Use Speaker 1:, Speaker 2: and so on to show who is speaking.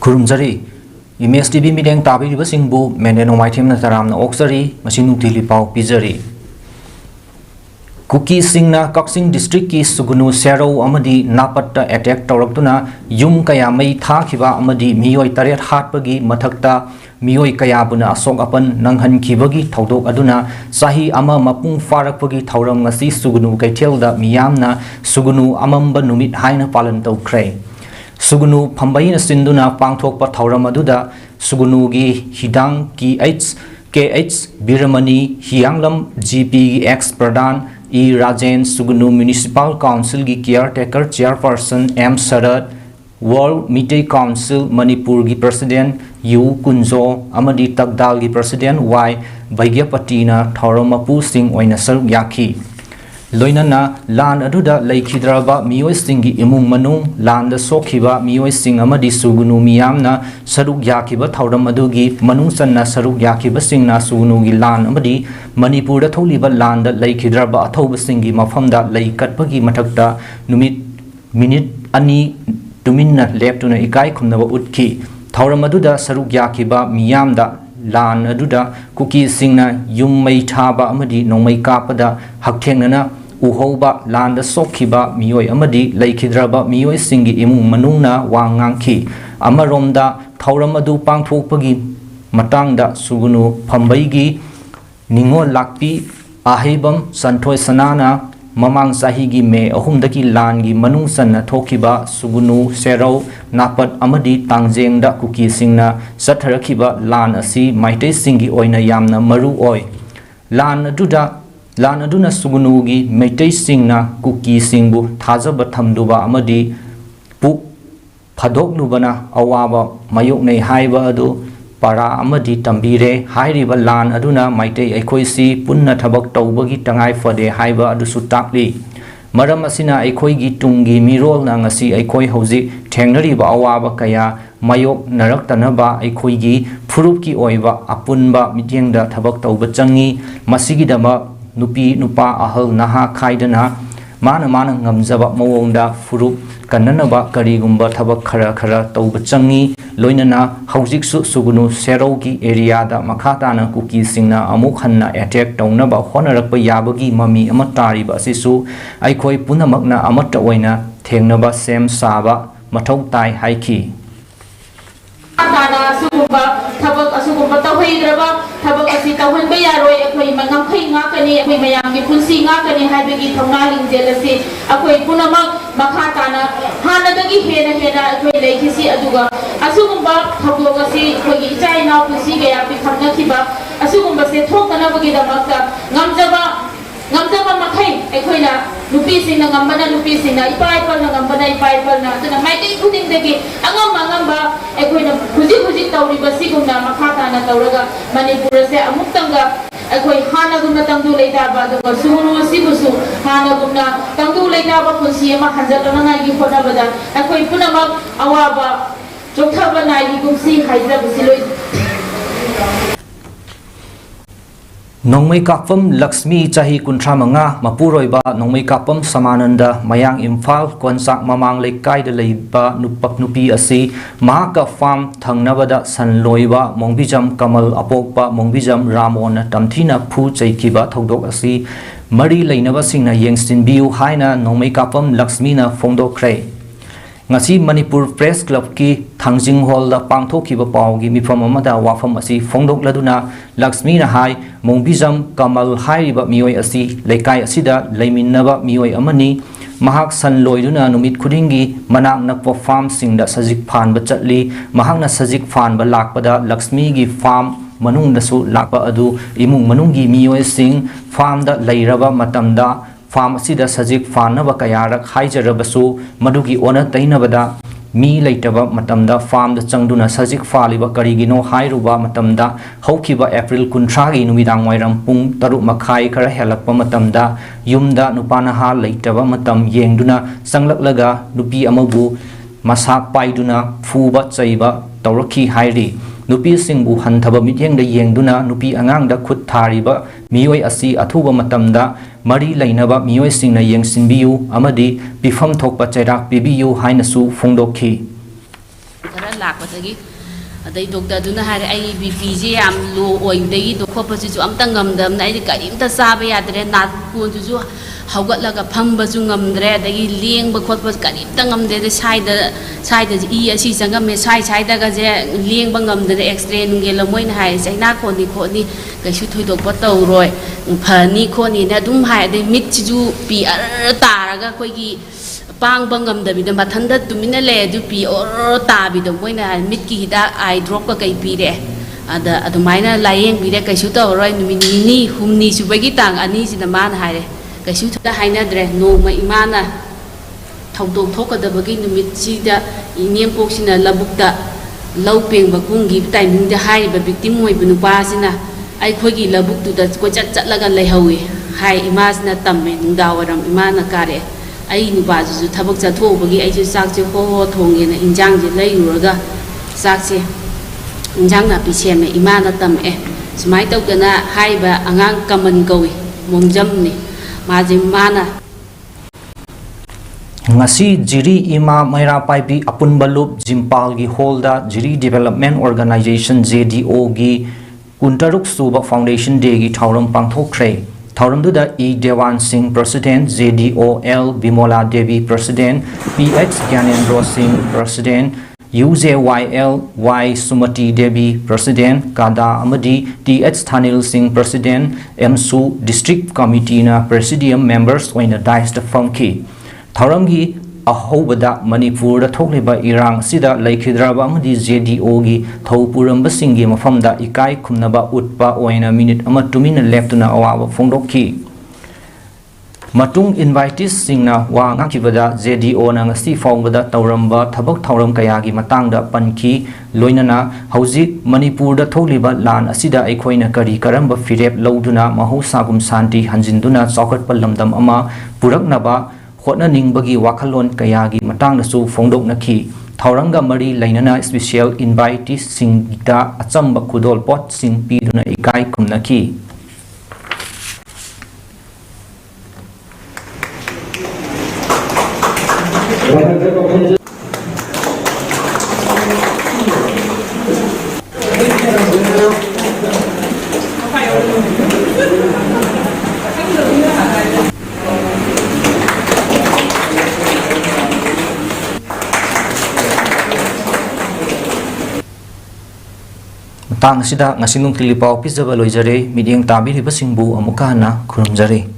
Speaker 1: खुरुमजरी image TV मिडेंग ताबिरिबसिंगबु मेनेनो माइथेमना तरामना ओक्सरी मसिनु तिलिपाव पिजरी कुकी सिंगना कक्सिंग डिस्ट्रिक्ट की सुगुनु सेरो अमदी नापत्ता अटैक तौरक्तुना युम कया मई थाखिबा अमदी मियोय तरेट हाटपगी मथक्ता मियोय कयाबुना असोक अपन नंगहनखिबगी थौदोक अदुना चाही अमा मपुंग फारकपगी थौरम ngasi सुगुनु कैथेलदा मियामना सुगुनु अमंबा नुमित हाइना पालन तौख्रे सुगुनु फंबईना सिंदुना पांगथोकपा थौरम अदुदा सुगुनुगी हिदांग की KH बिरमनी हियांगलम GP एक्स प्रधान E राजेन सुगुनु म्युनिसिपल काउंसिल की केयरटेकर चेयरपर्सन M शरद वर्ल्ड मिटे काउंसिल मणिपुर की प्रेसिडेंट U कुंजो अमदी तकदाल की प्रेसिडेंट Y वैग्यपतिना थौरम मपु सिंह ओइना सरुक याखी लोइनना लान अदुदा लेखिद्रबा मियोय सिंगी इमुंग मनुंग लान द सोखिबा मियोय सिंग अमदी सुगुनु मियामना सरुक याखिबा थौरम अदुगी मनुंग सन्ना सरुक याखिबा सिंगना सुगुनुगी लान अमदी मणिपुर द थौलिबा लान द लेखिद्रबा अथौब सिंगी मफमदा लेकटपगी मथक्ता नुमित मिनिट अनि तुमिन्ना लेप्तुना इकाई खुमनबा उतखी थौरम अदुदा सरुक याखिबा मियामदा लान अदुदा कुकी सिंगना युम मई थाबा अमदी नोंमई कापदा हकथेंगना उहौबा लान द सोखिबा मियोय अमदी लेखिद्रबा मियोय सिंगी इमुंग मनुंगना वांगांखी अमरोमदा थौरम अदु पांगथोकपगी मतांगदा सुगुनु फंबईगी निंगो लाक्पी आहेबम संथोय सनाना ममांग चाहीगी मे अहुमदगी लानगी मनुंग सन्ना थोखिबा सुगुनु सेरौ नापत अमदी तांगजेंगदा कुकी सिंगना चथरखिबा लान असि माइतै सिंगी ओइना यामना मरु ओय लान अदुना सुगुनुगी मैतै सिंगना कुकी सिंगबु थाजब थमदुबा अमदी पुक फदोकनुबना अवाबा मायोकनै हाइबा अदु पारा अमदी तंबीरे हाइरिबा लान अदुना माइतै अखोइसी पुन्ना थबक तौबगी तंगाई फदे हाइबा अदुसु ताकली मरम असिना अखोइगी तुंगी मिरोलना ngasi अखोइ हौजिक थेंगनरिबा अवाबा कया मायोक नरक्तनबा अखोइगी फुरुपकी ओइबा अपुनबा मित्येंगदा थबक तौबा चंगी मसिगिदमा नुपी नुपा अहल नहा खाइदना माना ngamjaba मवोंगदा फुरुप कन्ननबा करीगुंबा थबक खरा तौबा चंगी लोइनना हौजिकसु सुगुनु सेरोगी एरियादा मखाताना कुकी सिंगना अमुक हन्ना अटैक तौनबा होनरकपा याबगी ममी अमा तारिबा असिसु अखोइ पुनमकना अमत्ता ओइना थेंगनबा सेम साबा मथौ ताइ हाइखी
Speaker 2: ताना सुगुंबा थबक असुगुंबा तौहैद्रबा थबक असि तौहनबा यारोय अखोइ मंगमखै ngaकनि अखोइ मयामगी पुंसि ngaकनि हाइबगी थौना लिंजेल असि अखोइ पुनमक मखाताना हानदगी हेना अखोइ लेखिसि अदुगा असुगुंबा थबक असि अखोइ इचाइ नाव पुंसि गया पिखमनखिबा असुगुंबा से थोकनबगी दमकता ngamjaba makai ekhoina nupi singna ngambana nupi singna ipaipalna ngambana ipaipalna tuna maitei khuding degi angamba ekhoina huji tawriba sigumna makhata na tawraga manipur se amuktanga ekhoi hana gumna tangdu leita ba do sunu sibusu hana gumna tangdu leita ba punsi ma hanjatana na gi khona bada ekhoi punamak awaba jokhaba na gi gumsi haija busiloi नोंमै कापम Lakshmi चाही कुंथ्रा मंगा मपुरोइबा नोंमै कापम समानंदा मयांग इम्फाल कोनसाक ममांग लेकाइदा लेबा नुपक नुपी असि महाका farm थंगनबदा सनलोइबा मोंगबिजम कमल अपोकपा मोंगबिजम रामोन तमथिना फु चैखिबा थौदोक असि मरी लैनबा सिंगना येंगसिनबिउ हाइना नोंमै कापम लक्ष्मीना फोंदोखरे ngasi manipur press club ki thangjing hall da pangthokiba pawgi mifam amada wafam asi phongdokladuna lakshmi na hai mongbijam kamal hairiba mioi asi lekai asida leiminaba mioi amani mahak san loiduna numit khudingi manak nakwa farm singda sajik phan ba chatli mahakna sajik phan ba lakpada lakshmi gi farm manung da su lakpa adu imung manungi mioi sing farm da leiraba matamda farm asida sajik fanaba kayarak haijarabsu madugi ona tainabada mi leitaba matamda farm da changduna sajik faliba karigino hairuba matamda haukiba april 13 gi numidang wairam pung 3 makhai khara helakpa matamda yumda nupana ha leitaba matam yengduna sanglaklaga nupi amabu masak paiduna fuba chaiba tawrakhi hairi nupi singbu hanthaba mityengda yengduna nupi angangda khut thariba mioi asi athuba matamda mari lainaba mioi singna yengsinbiu amadi pifam thokpa chairak pibiu hainasu phongdokhi
Speaker 3: खरा लाकपदगी अदै doctor दुना हारे आई BP जे याम लो ओइदगी दो खोपसिजु अमता ngamdam नाइ करिमता चाबा यादरे नाकुजुजु हौगतलगा फंबजु ngamdre अदगी लेंब खोटप करिमता ngamdre side ई असि संगमे side गा जे लेंब ngamdre x ray नुंगेल Moin हाय China खोनि कैसु थोइदोप तौरोय funny खोनि ने दुम हाय दे मिटसिजु पी तारगा कोइगी पांग बंगम दबिद मथंद तुमिना ले दु पी और ताबिद मोइना मिट की हिदा आई ड्रॉप का कई पीरे अद अदुमाइना लायेंग बिरे कैसु तौरोय नुमिनी हुमनी सुबगी तांग अनि सिना मान हायरे कैसु थदा हाइनाद्रे नोमा इमाना थौदोक थोकदबगी नुमित सिदा इनेम पोक्सिना लबुक्ता लौ पेंगबा कुंगी टाइमिंग दा हाइबा विक्टिम मोइबु नुपासिना आई खोगी लबुक्तुदा को चलगा लेहौवे हाय इमासना तम्मे नुंदावरम इमाना कारे आई नुपाजु थबक चथोबगी आई चाकसे हो थोंगेना इंजांगजे लैरुरगा चाकसे इंजांग नापि सेमे इमाना तम्मे सुमाइ तौदना हाइबा अंगांग कमन कौई मोंजमनी माजे माना
Speaker 1: ngasi jiri ima maira paipi apunba loop jimpal gi holda jiri development organization JDO gi kuntaruk suba foundation day gi thauram pangthokhre thauram du da E Dewan Singh president JDOL Bimola Devi president PH Gyanendra Singh president UJYL Y Sumati Devi president Kada Amadi TH Thanil Singh president MSU district committee na presidium members oina dice the funky thauramgi ahobada manipur da thokliba irang sida laikhidraba amadi JDO gi thopuramba singi mafamda ikai khumnaba utpa oina minute ama tumina leftuna awa phongdokhi matung invitees singna wa ngakibada JDO na ngasi fawbada tauramba thabak thauram kaya gi matangda panki loinana hauzik manipur da thokliba lan asida aikhoina kari karamba firep loduna mahosagum santi hanjinduna chaukat palamdam ama puraknaba khotna ningbagi wakhalon kayagi matang su phongdok nakhi thauranga mari lainana special invitees singda achamba khudol pot sing piduna ikai kumnaki tang sida ngasinung tilipaw pizaba loijare midiang tabi ribasingbu amukana khurumjare